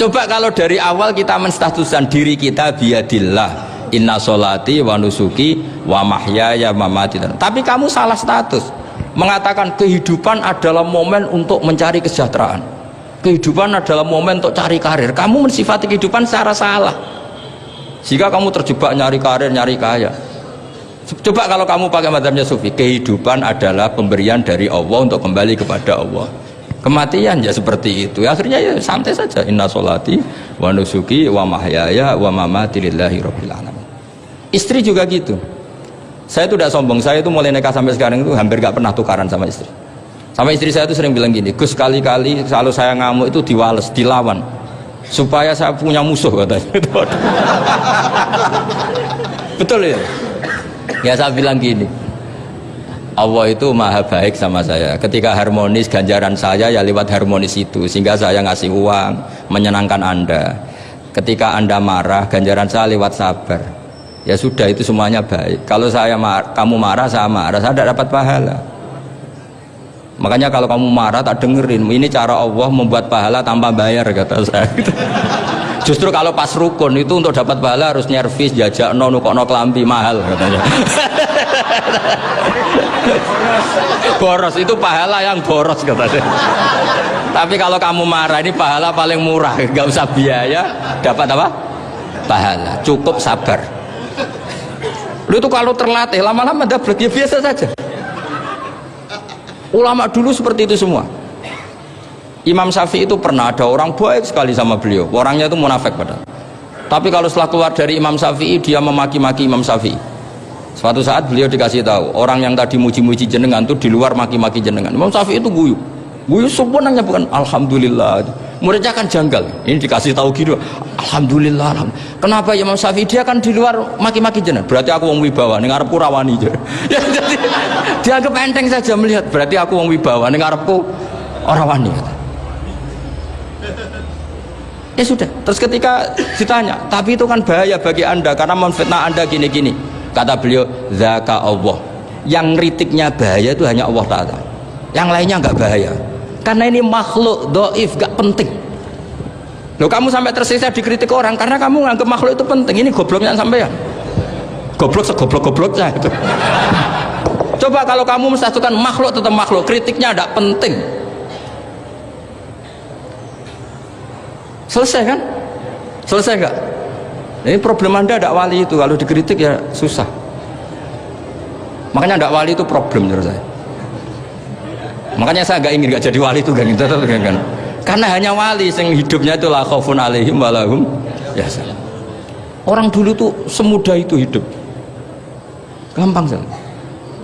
Coba kalau dari awal kita menstatuskan diri kita biadillah. Inna sholati wa nusuki wa mahyaya wa mamati. Tapi kamu salah status. Mengatakan kehidupan adalah momen untuk mencari kesejahteraan. Kehidupan adalah momen untuk cari karir. Kamu mensifati kehidupan secara salah. Jika kamu terjebak nyari karir, nyari kaya. Coba kalau kamu pakai mazhabnya sufi, kehidupan adalah pemberian dari Allah untuk kembali kepada Allah. Kematian ya seperti itu. Akhirnya ya santai saja. Inna sholati wa nusuki wa mahyaya wa mamati lillahi rabbil alamin. Istri juga gitu. Saya itu tidak sombong. Saya itu mulai nikah sampai sekarang itu hampir gak pernah tukaran sama istri. Sama istri saya itu sering bilang gini, Gus kali-kali kalau saya ngamuk itu diwales, dilawan supaya saya punya musuh katanya. Betul ya? Ya saya bilang gini, Allah itu maha baik sama saya. Ketika harmonis ganjaran saya ya lewat harmonis itu, sehingga saya ngasih uang menyenangkan Anda. Ketika Anda marah ganjaran saya lewat sabar. Ya sudah itu semuanya baik. Kalau kamu marah saya tidak dapat pahala. Makanya kalau kamu marah tak dengerin. Ini cara Allah membuat pahala tanpa bayar kata saya. Justru kalau pas rukun itu untuk dapat pahala harus nyervis, jajak nukokno kelambi mahal katanya. Boros itu pahala yang boros katanya. Tapi kalau kamu marah ini pahala paling murah, nggak usah biaya, dapat apa? Pahala, cukup sabar. Lu itu kalau terlatih lama-lama dapat ya biasa saja. Ulama dulu seperti itu semua. Imam Syafi'i itu pernah ada orang baik sekali sama beliau. Orangnya itu munafik padahal. Tapi kalau setelah keluar dari Imam Syafi'i dia memaki-maki Imam Syafi'i. Suatu saat beliau dikasih tahu orang yang tadi muji-muji jenengan itu di luar maki-maki jenengan. Imam Syafi'i itu guyu sebenarnya bukan alhamdulillah. Muridnya kan janggal. Ini dikasih tahu gitu. Alhamdulillah. Kenapa Imam Syafi'i dia kan di luar maki-maki jenengan? Berarti aku wong wibawa ning ngarepku rawani. Ya jadi dianggap enteng saja melihat. Berarti aku wong wibawa ning ngarepku ora wani. Ya sudah. Terus ketika ditanya, tapi itu kan bahaya bagi Anda karena memfitnah Anda gini-gini. Kata beliau, zaka Allah. Yang kritiknya bahaya itu hanya Allah Ta'ala. Yang lainnya enggak bahaya. Karena ini makhluk dhaif, enggak penting. Loh kamu sampai tersiksa dikritik orang karena kamu nganggap makhluk itu penting. Ini gobloknya sampean. Goblok segoblok-gobloknya itu. Coba kalau kamu mensatukan makhluk tetap makhluk, kritiknya enggak penting. Selesai kan? Selesai enggak? Ini problem Anda tidak wali itu, kalau dikritik ya susah. Makanya tidak wali itu problem menurut saya. Makanya saya nggak ingin nggak jadi wali itu kan. Karena hanya wali yang hidupnya itu la khaufun alaihim walahum yahzanun. Orang dulu tuh semudah itu hidup. Gampang saja.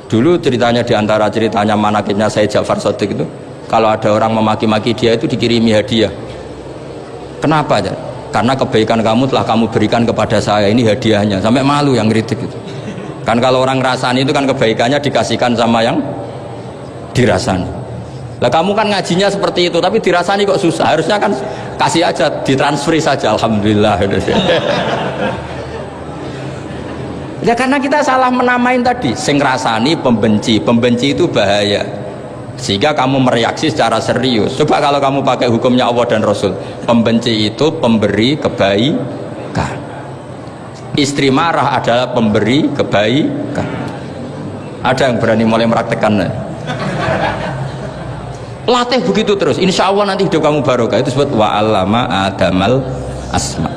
Dulu ceritanya diantara ceritanya manakibnya Sayyid Ja'far Shadiq itu, kalau ada orang memaki-maki dia itu dikirimi hadiah. Kenapa aja? Karena kebaikan kamu telah kamu berikan kepada saya, ini hadiahnya. Sampai malu yang kritik itu. Kan kalau orang rasani itu kan kebaikannya dikasihkan sama yang dirasani. Lah kamu kan ngajinya seperti itu, tapi dirasani kok susah. Harusnya kan kasih aja, ditransferi saja. Alhamdulillah. Ya karena kita salah menamain tadi. Sing rasani pembenci, pembenci itu bahaya. Sehingga kamu mereaksi secara serius. Coba kalau kamu pakai hukumnya Allah dan Rasul, pembenci itu pemberi kebaikan. Istri marah adalah pemberi kebaikan. Ada yang berani mulai meraktekannya? Latih begitu terus, insya Allah nanti hidup kamu barokah. Itu disebut wa'allama adamal asma.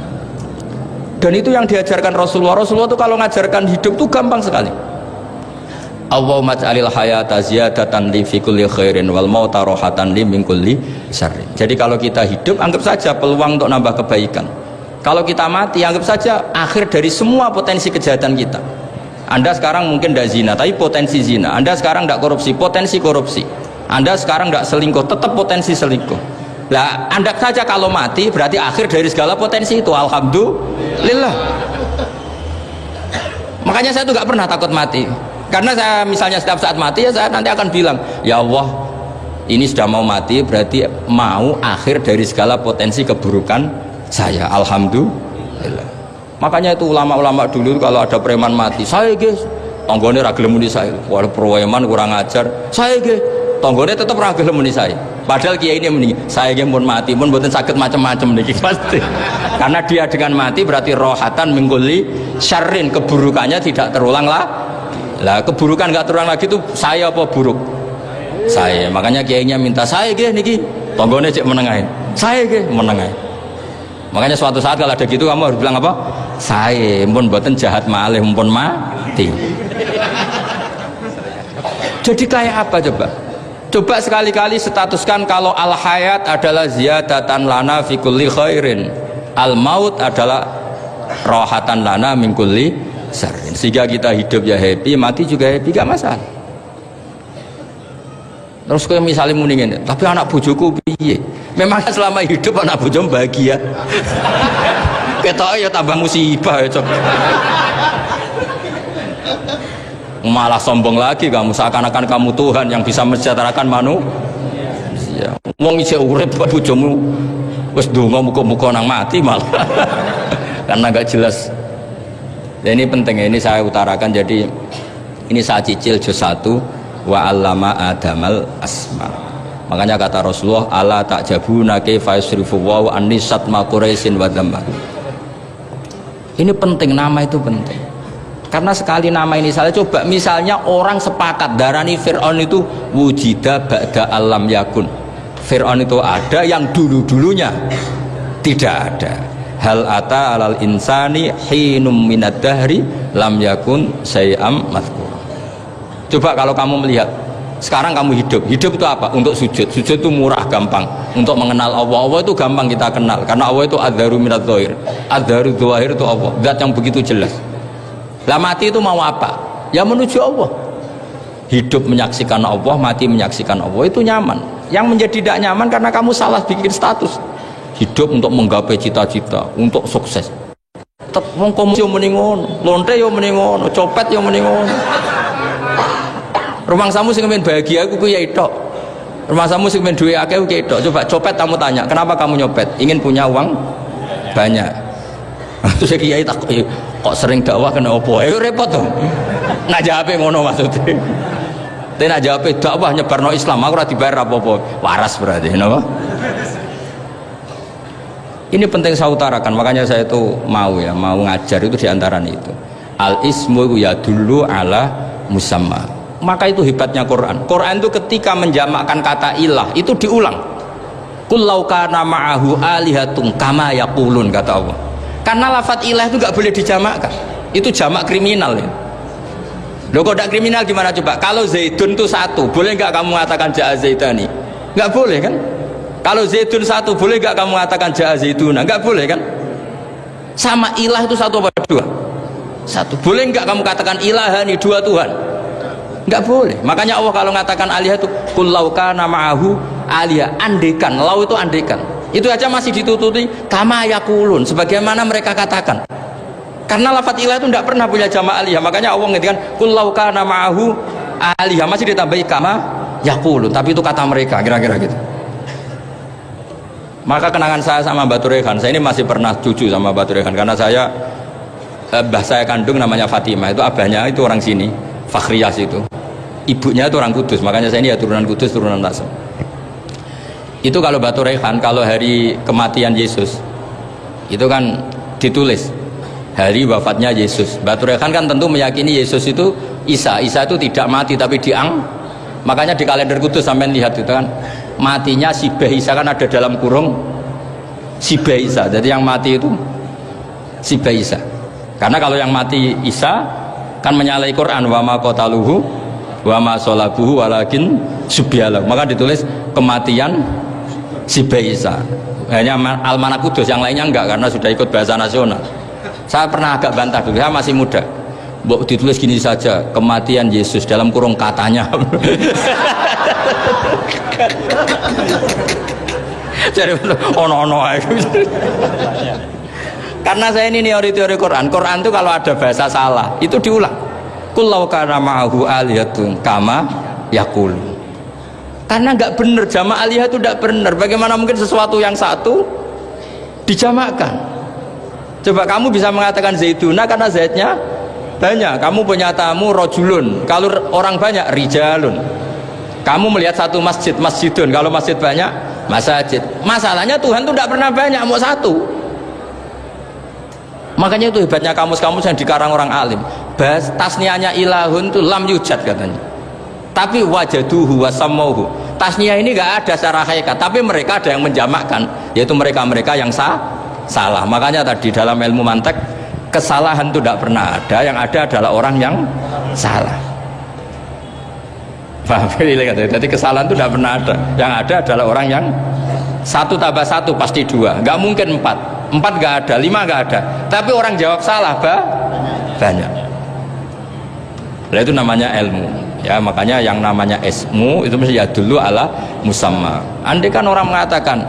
Dan itu yang diajarkan Rasulullah. Rasulullah itu kalau ngajarkan hidup itu gampang sekali. Allahumma ja'alil hayata ziyadatan li fi kulli khairin wal mauta rohatan li min kulli syarrin. Jadi kalau kita hidup anggap saja peluang untuk nambah kebaikan. Kalau kita mati anggap saja akhir dari semua potensi kejahatan kita. Anda sekarang mungkin tidak zina tapi potensi zina. Anda sekarang tidak korupsi, potensi korupsi. Anda sekarang tidak selingkuh, tetap potensi selingkuh. Lah Anda saja kalau mati berarti akhir dari segala potensi itu. Alhamdulillah. Makanya saya tuh nggak pernah takut mati. Karena saya misalnya setiap saat mati ya saya nanti akan bilang, ya Allah ini sudah mau mati berarti mau akhir dari segala potensi keburukan saya. Alhamdulillah. Makanya itu ulama-ulama dulu kalau ada preman mati, saya guys, tonggone ra gelem muni saya. Wah, preman kurang ajar. Saya guys, tonggone tetap ra gelem muni saya. Padahal kiai ini muni, saya guys pun mati, pun mboten saged macam-macam niki pasti. Karena dia dengan mati berarti rohatan mengguli syarrin, keburukannya tidak terulang lah. Lah keburukan enggak terulang lagi itu saya apa buruk? Saya. Makanya kiainya minta saya guys niki, tonggone cek menengahin. Saya guys menengahin. Makanya suatu saat kalau ada gitu kamu harus bilang apa? Saya pun mboten jahat malih pun mati. Jadi kayak apa coba? Coba sekali-kali statuskan kalau al hayat adalah ziyadatan lana fi kulli khairin, al maut adalah rohatan lana min kulli syarrin. Sehingga kita hidup ya happy, mati juga happy, gak masalah. Terus kayak misalnya mendingin, tapi anak bojoku piye? Memang selama hidup anak bojomu bahagia. Ketok ya tambah musibah ya, Cok. Malah sombong lagi kamu, seakan-akan kamu Tuhan yang bisa mensejahterakan manusia. Wong isih urip kok bojomu wis ndonga muga-muga nang mati malah. Karena gak jelas. Dan ini penting, ini saya utarakan. Jadi ini saya cicil juz 1 wa allama adamal asma. Makanya kata Rasulullah, ala ta'jabuna kaifa yusrifu wa annisat ma quraisin wa dhamma. Ini penting, nama itu penting. Karena sekali nama ini salah, coba misalnya orang sepakat darani Fir'aun itu wujida ba'da alam yakun. Fir'aun itu ada yang dulu-dulunya tidak ada. Hal ata alal insani hinum minad dahri lam yakun sayam madhkur. Coba kalau kamu melihat sekarang kamu hidup itu apa? Untuk sujud itu murah, gampang. Untuk mengenal Allah itu gampang kita kenal, karena Allah itu adzaru minadz dzahir. Adzaru dzahir itu Allah, zat yang begitu jelas. Lah mati itu mau apa? Ya menuju Allah. Hidup menyaksikan Allah, mati menyaksikan Allah, itu nyaman. Yang menjadi tidak nyaman karena kamu salah bikin status. Hidup untuk menggapai cita-cita, untuk sukses. Tetep wong komunis yo muni ngono, lonte yo muni ngono, copet yo muni ngono. Rumah samu sing men bahagia aku ya tok. Rumah samu sing men duwe akeh ku tok. Coba copet kamu tanya, kenapa kamu nyopet? Ingin punya uang banyak. Terus kiai tak kok sering dakwah kena opo? Repot tuh. Nak jawabe ngono maksudnya. Tapi nak jawabe dakwah nyebarno Islam, aku ora dibayar apa-apa. Waras berarti, napa? Ini penting saya utarakan, makanya saya itu mau ngajar itu diantara itu. Al ismu ya dulu ala musamma. Maka itu hebatnya Quran. Quran itu ketika menjamakkan kata ilah itu diulang. Qul law kana ma'ahu alihatun kama yaqulun, kata Allah. Karena lafadz ilah itu nggak boleh dijamakkan. Itu jamak kriminal ya. Loh kok tidak kriminal gimana coba? Kalau Zaidun itu satu, boleh nggak kamu mengatakan ja'a Zaidani? Nggak boleh kan? Kalau Zaidun satu, boleh nggak kamu mengatakan ja'a Zaiduna? Nggak boleh kan? Sama ilah itu satu apa dua? Satu. Boleh nggak kamu katakan ilahani, dua Tuhan? Nggak boleh. Makanya Allah kalau mengatakan alihah itu qul law kana ma'ahu alihah, andekan. Lau itu andekan. Itu aja masih ditututi kama yaqulun, sebagaimana mereka katakan. Karena lafadz ilah itu tidak pernah punya jamak alihah. Makanya Allah mengatakan qul law kana ma'ahu alihah, masih ditambahi kama yaqulun, tapi itu kata mereka, kira-kira gitu. Maka kenangan saya sama Mbak Turehan, saya ini masih pernah cucu sama Mbak Turehan karena saya mbah saya kandung namanya Fatimah, itu abahnya itu orang sini, Fakhriyas itu. Ibunya itu orang Kudus, makanya saya ini ya turunan Kudus, turunan Tasem. Itu kalau Batu Rehan, kalau hari kematian Yesus itu kan ditulis hari wafatnya Yesus. Batu Rehan kan tentu meyakini Yesus itu Isa itu tidak mati tapi makanya di kalender Kudus sampai lihat itu kan matinya Sibeh Isa, kan ada dalam kurung Sibeh Isa, jadi yang mati itu Sibeh Isa. Karena kalau yang mati Isa kan menyalahi Quran, wa ma qataluhu wa ma salabuhu walakin subyalah, maka ditulis kematian Sibeh Isa. Hanya Almanak Kudus, yang lainnya enggak karena sudah ikut bahasa nasional. Saya pernah agak bantah dulu, saya masih muda. Mbok ditulis gini saja, kematian Yesus dalam kurung katanya. Jadi ono-ono karena saya ini teori Quran itu kalau ada bahasa salah itu diulang. Qul law kana ma'ahu alihatun kama yaqul. Karena nggak benar, jamak alihah itu tidak benar. Bagaimana mungkin sesuatu yang satu dijamakkan. Coba kamu bisa mengatakan zaiduna karena zaidnya banyak. Kamu punya tamu rojulun, kalau orang banyak rijalun. Kamu melihat satu masjid, masjidun, kalau masjid banyak masajid. Masalahnya Tuhan itu tidak pernah banyak, mau satu. Makanya itu hebatnya kamus-kamus yang dikarang orang alim. Tasniahnya ilahun itu lam yujad katanya, tapi wajaduhu wasamauhu. Tasniah ini gak ada secara hakikat, tapi mereka ada yang menjamakkan, yaitu mereka-mereka yang salah. Makanya tadi dalam ilmu mantek, kesalahan itu tidak pernah ada, yang ada adalah orang yang salah. Paham? Jadi kesalahan itu tidak pernah ada, yang ada adalah orang yang satu tambah satu pasti dua, nggak mungkin empat nggak ada, lima nggak ada, tapi orang jawab salah banyak. Nah, itu namanya ilmu ya. Makanya yang namanya ismu itu mesti ya dulu ala musamma. Andai kan orang mengatakan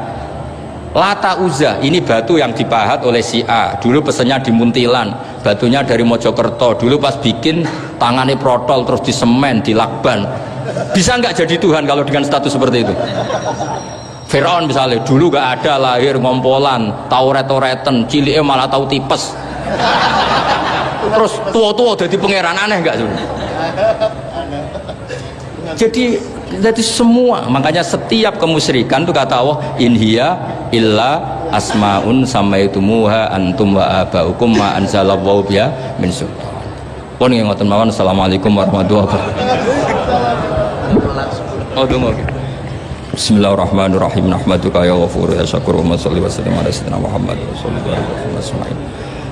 Lata Uzza ini batu yang dipahat oleh si A, dulu pesennya di Muntilan, batunya dari Mojokerto, dulu pas bikin tangannya protol terus disemen, dilakban. Bisa nggak jadi Tuhan kalau dengan status seperti itu? Firaun misalnya, dulu nggak ada, lahir ngompolan, tahu retoretan, ciliknya malah tahu tipes, terus tua-tua jadi pangeran, aneh nggak tuh? Jadi semua, makanya setiap kemusyrikan itu kata Allah, in hiya illa asmaun samaitumuha antum wa abaukum ma anzalallahu biha min sultan. Pun yang ngoten mawon. Assalamualaikum warahmatullahi wabarakatuh. Bismillahirrahmanirrahim. Nahmaduka ya ghafur ya syakur wa sholli wa sallim ala sayyidina Muhammad wa sallallahu alaihi wasallam.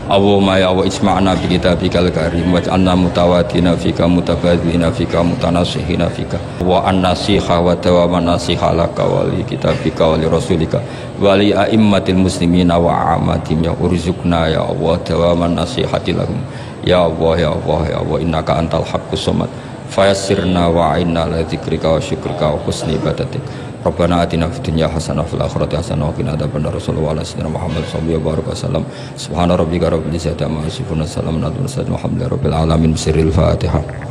Allahumma ya wa isma'na bi kitabikal karim waj'alna mutawatina fika mutabadilina fika mutanasihina fika wa an-nasiha wa dawaman nasiha laka wa li kitabika wa li rasulika wa li a'immatil muslimina wa amatim ya urzuqna ya Allah dawaman nasihati lahum ya Allah ya Allah ya Allah innaka antal haqqus samad fayassirna wa a'inna ala dzikrika wa syukrika wa husni ibadatik. Rabbana atina fid dunya hasanah wa fil akhirati hasanah wa qina adzabannar. Sallallahu alaihi wasallam Muhammad sallallahu alaihi wasallam. Subhana rabbika rabbil izzati amma yasifun wa salamun alal mursalin walhamdulillahi rabbil alamin. Bismillahil Fatihah.